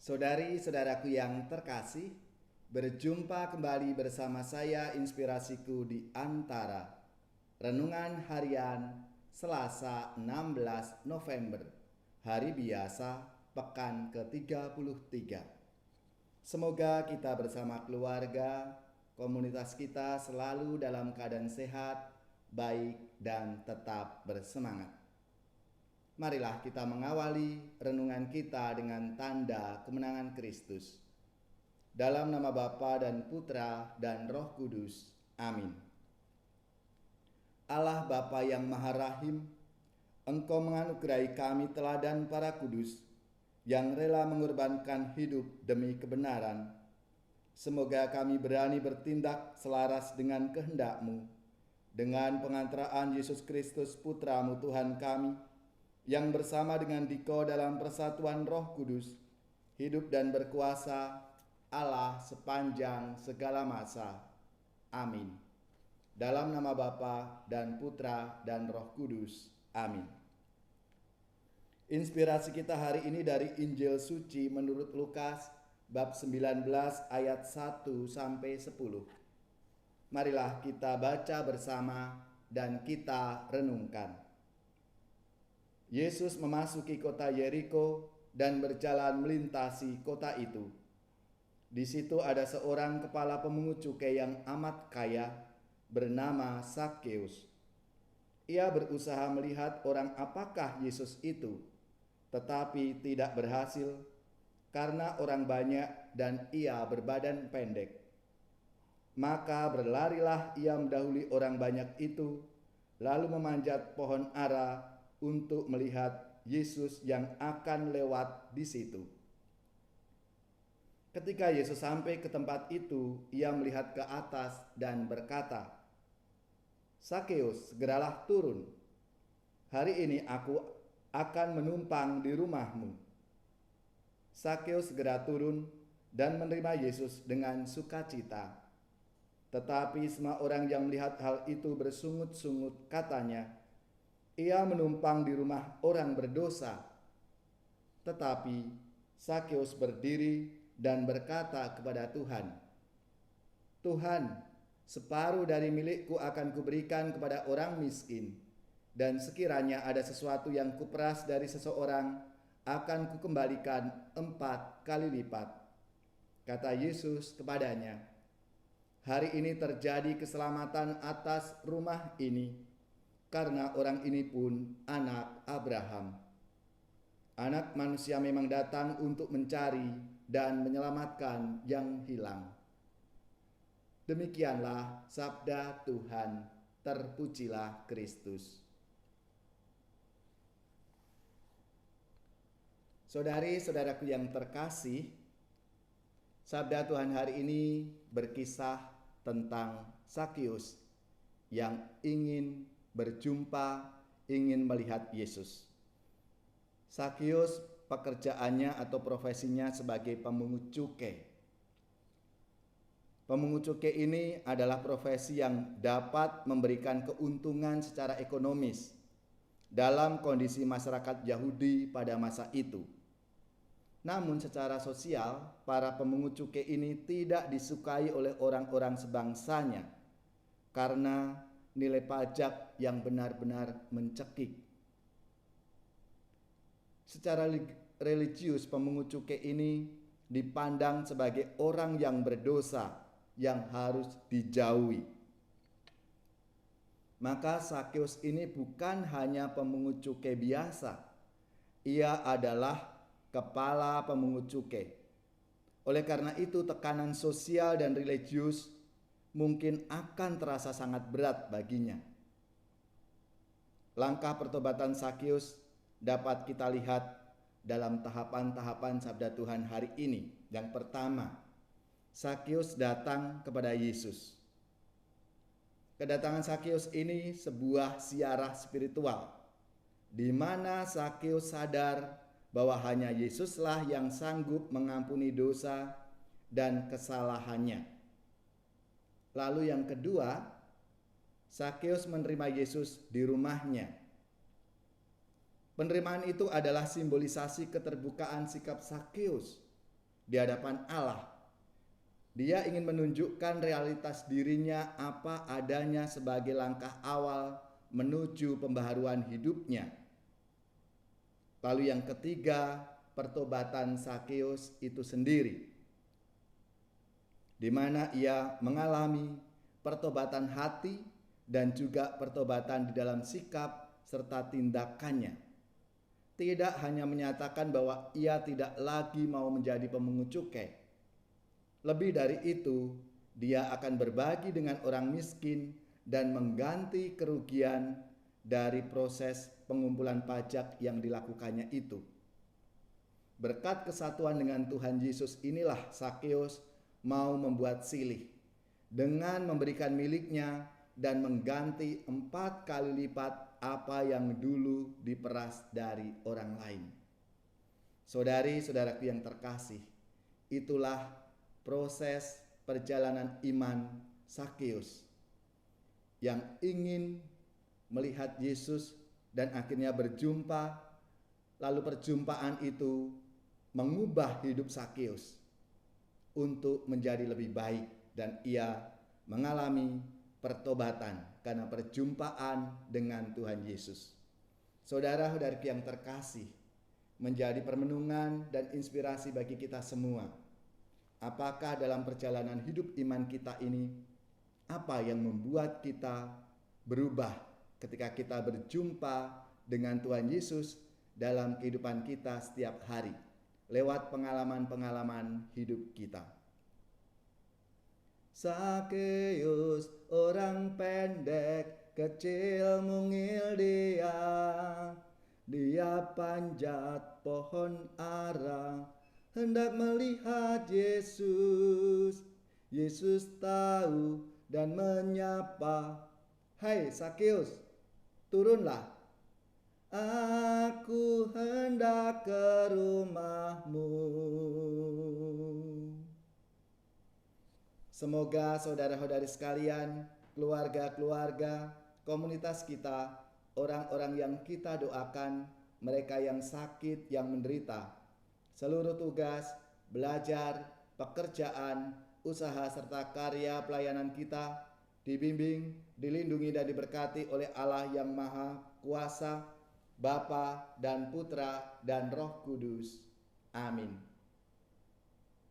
Saudari-saudaraku yang terkasih, berjumpa kembali bersama saya Inspirasiku di Antara. Renungan harian Selasa 16 November, hari biasa, pekan ke-33. Semoga kita bersama keluarga, komunitas kita selalu dalam keadaan sehat, baik, dan tetap bersemangat. Marilah kita mengawali renungan kita dengan tanda kemenangan Kristus. Dalam nama Bapa dan Putra dan Roh Kudus. Amin. Allah Bapa yang Maha Rahim, Engkau menganugerahi kami teladan para kudus yang rela mengorbankan hidup demi kebenaran. Semoga kami berani bertindak selaras dengan kehendak-Mu, dengan pengantaraan Yesus Kristus Putra-Mu Tuhan kami, yang bersama dengan Diko dalam persatuan Roh Kudus, hidup dan berkuasa Allah sepanjang segala masa. Amin. Dalam nama Bapa dan Putra dan Roh Kudus. Amin. Inspirasi kita hari ini dari Injil Suci menurut Lukas bab 19 ayat 1 sampai 10. Marilah kita baca bersama dan kita renungkan. Yesus memasuki kota Yeriko dan berjalan melintasi kota itu. Di situ ada seorang kepala pemungut cukai yang amat kaya bernama Sakeus. Ia berusaha melihat orang apakah Yesus itu, tetapi tidak berhasil karena orang banyak dan ia berbadan pendek. Maka berlarilah ia mendahului orang banyak itu, lalu memanjat pohon ara untuk melihat Yesus yang akan lewat di situ. Ketika Yesus sampai ke tempat itu, ia melihat ke atas dan berkata, "Sakeus, segeralah turun. Hari ini aku akan menumpang di rumahmu." Sakeus segera turun dan menerima Yesus dengan sukacita. Tetapi semua orang yang melihat hal itu bersungut-sungut, katanya, "Ia menumpang di rumah orang berdosa." Tetapi Sakeus berdiri dan berkata kepada Tuhan, "Tuhan, separuh dari milikku akan kuberikan kepada orang miskin, dan sekiranya ada sesuatu yang kuperas dari seseorang, akan kukembalikan 4 kali lipat." Kata Yesus kepadanya, "Hari ini terjadi keselamatan atas rumah ini, karena orang ini pun anak Abraham. Anak manusia memang datang untuk mencari dan menyelamatkan yang hilang." Demikianlah sabda Tuhan. Terpujilah Kristus. Saudari-saudaraku yang terkasih, sabda Tuhan hari ini berkisah tentang Sakeus yang ingin berjumpa, ingin melihat Yesus. Sakeus pekerjaannya atau profesinya sebagai pemungut cukai. Pemungut cukai ini adalah profesi yang dapat memberikan keuntungan secara ekonomis dalam kondisi masyarakat Yahudi pada masa itu. Namun secara sosial, para pemungut cukai ini tidak disukai oleh orang-orang sebangsanya karena nilai pajak yang benar-benar mencekik. Secara religius, pemungut cukai ini dipandang sebagai orang yang berdosa yang harus dijauhi. Maka Sakeus ini bukan hanya pemungut cukai biasa, ia adalah kepala pemungut cukai. Oleh karena itu, tekanan sosial dan religius mungkin akan terasa sangat berat baginya. Langkah pertobatan Sakeus dapat kita lihat dalam tahapan-tahapan sabda Tuhan hari ini. Yang pertama, Sakeus datang kepada Yesus. Kedatangan Sakeus ini sebuah ziarah spiritual, di mana Sakeus sadar bahwa hanya Yesuslah yang sanggup mengampuni dosa dan kesalahannya. Lalu yang kedua, Sakeus menerima Yesus di rumahnya. Penerimaan itu adalah simbolisasi keterbukaan sikap Sakeus di hadapan Allah. Dia ingin menunjukkan realitas dirinya apa adanya sebagai langkah awal menuju pembaharuan hidupnya. Lalu yang ketiga, pertobatan Sakeus itu sendiri, di mana ia mengalami pertobatan hati dan juga pertobatan di dalam sikap serta tindakannya. Tidak hanya menyatakan bahwa ia tidak lagi mau menjadi pemungut cukai. Lebih dari itu, dia akan berbagi dengan orang miskin dan mengganti kerugian dari proses pengumpulan pajak yang dilakukannya itu. Berkat kesatuan dengan Tuhan Yesus inilah Sakeus mau membuat silih dengan memberikan miliknya dan mengganti 4 kali lipat apa yang dulu diperas dari orang lain. Saudari-saudaraku yang terkasih, itulah proses perjalanan iman Sakeus yang ingin melihat Yesus dan akhirnya berjumpa, lalu perjumpaan itu mengubah hidup Sakeus untuk menjadi lebih baik dan ia mengalami pertobatan karena perjumpaan dengan Tuhan Yesus. Saudara-saudari yang terkasih, menjadi permenungan dan inspirasi bagi kita semua. Apakah dalam perjalanan hidup iman kita ini, apa yang membuat kita berubah ketika kita berjumpa dengan Tuhan Yesus dalam kehidupan kita setiap hari, lewat pengalaman-pengalaman hidup kita. Sakeus, orang pendek, kecil mungil dia panjat pohon ara, hendak melihat Yesus. Yesus tahu dan menyapa, "Hai Sakeus, turunlah. Aku hendak ke rumahmu." Semoga saudara-saudari sekalian, keluarga-keluarga, komunitas kita, orang-orang yang kita doakan, mereka yang sakit, yang menderita, seluruh tugas, belajar, pekerjaan, usaha serta karya pelayanan kita dibimbing, dilindungi dan diberkati oleh Allah yang Maha Kuasa, Bapa dan Putra dan Roh Kudus. Amin.